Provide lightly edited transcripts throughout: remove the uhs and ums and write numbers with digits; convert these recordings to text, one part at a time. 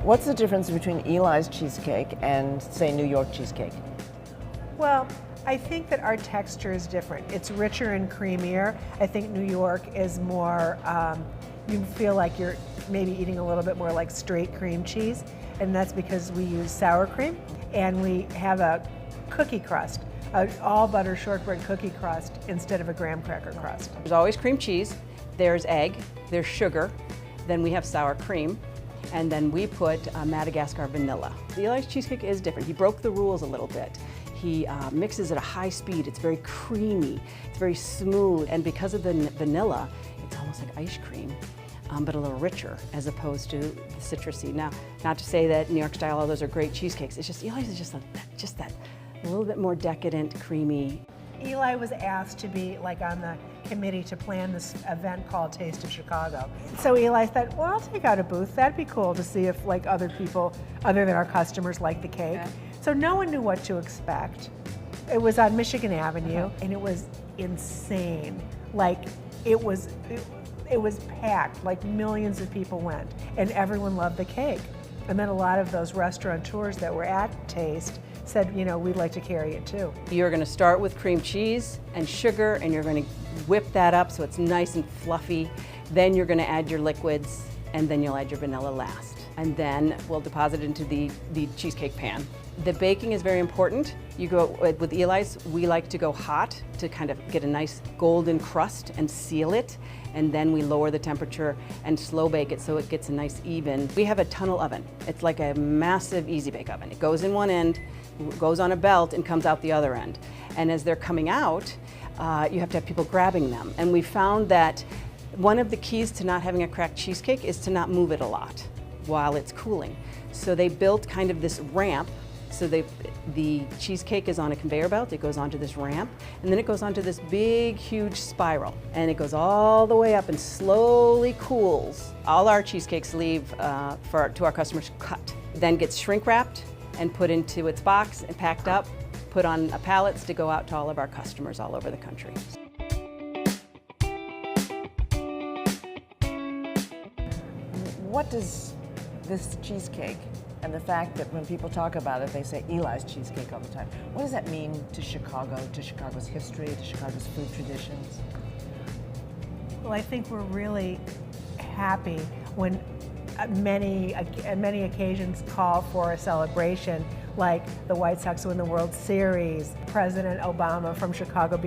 What's the difference between Eli's cheesecake and, say, New York cheesecake? Well, I think that our texture is different. It's richer and creamier. I think New York is more, you feel like you're maybe eating a little bit more like straight cream cheese, and that's because we use sour cream and we have a cookie crust, an all butter shortbread cookie crust instead of a graham cracker crust. There's always cream cheese, there's egg, there's sugar, then we have sour cream, and then we put Madagascar vanilla. The Eli's cheesecake is different. He broke the rules a little bit. He mixes at a high speed. It's very creamy, it's very smooth, and because of the vanilla, it's almost like ice cream, but a little richer as opposed to the citrusy. Now, not to say that New York style, all those are great cheesecakes. It's just Eli's is just that a little bit more decadent, creamy. Eli was asked to be like on the committee to plan this event called Taste of Chicago. So Eli thought, well, I'll take out a booth. That'd be cool to see if like other people, other than our customers, like the cake. Yeah. So no one knew what to expect. It was on Michigan Avenue, and it was insane. Like it was packed. Like millions of people went, and everyone loved the cake. And then a lot of those restaurateurs that were at Taste said, you know, we'd like to carry it too. You're going to start with cream cheese and sugar, and you're going to whip that up so it's nice and fluffy. Then you're going to add your liquids, and then you'll add your vanilla last. And then we'll deposit it into the cheesecake pan. The baking is very important. You go with Eli's, we like to go hot to kind of get a nice golden crust and seal it. And then we lower the temperature and slow bake it so it gets a nice even. We have a tunnel oven. It's like a massive easy bake oven. It goes in one end, goes on a belt, and comes out the other end. And as they're coming out, you have to have people grabbing them. And we found that one of the keys to not having a cracked cheesecake is to not move it a lot while it's cooling. So they built kind of this ramp. So the cheesecake is on a conveyor belt, it goes onto this ramp, and then it goes onto this big, huge spiral. And it goes all the way up and slowly cools. All our cheesecakes leave to our customers cut. Then gets shrink wrapped and put into its box and packed up, put on pallets to go out to all of our customers all over the country. What does this cheesecake and the fact that when people talk about it, they say Eli's cheesecake all the time. What does that mean to Chicago, to Chicago's history, to Chicago's food traditions? Well, I think we're really happy when many occasions call for a celebration, like the White Sox win the World Series, President Obama from Chicago,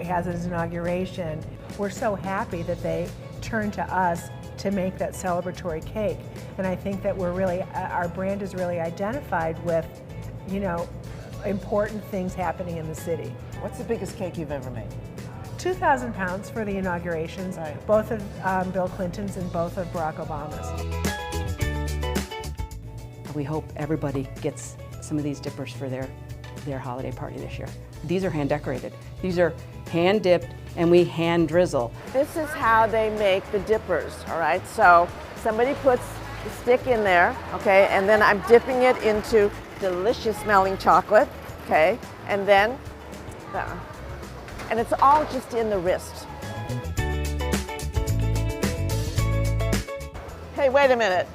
has his inauguration. We're so happy that they turn to us to make that celebratory cake. And I think that our brand is really identified with, important things happening in the city. What's the biggest cake you've ever made? 2,000 pounds for the inaugurations, right. Both of Bill Clinton's and both of Barack Obama's. We hope everybody gets some of these dippers for their holiday party this year. These are hand decorated. These are hand dipped, and we hand drizzle. This is how they make the dippers, all right? So somebody puts the stick in there, okay, and then I'm dipping it into delicious smelling chocolate, okay, and then, and it's all just in the wrist. Hey, wait a minute.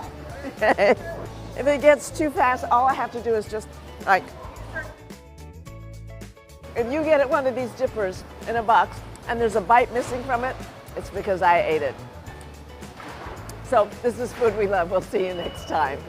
If it gets too fast, all I have to do is just like, if you get one of these dippers in a box and there's a bite missing from it, it's because I ate it. So this is food we love. We'll see you next time.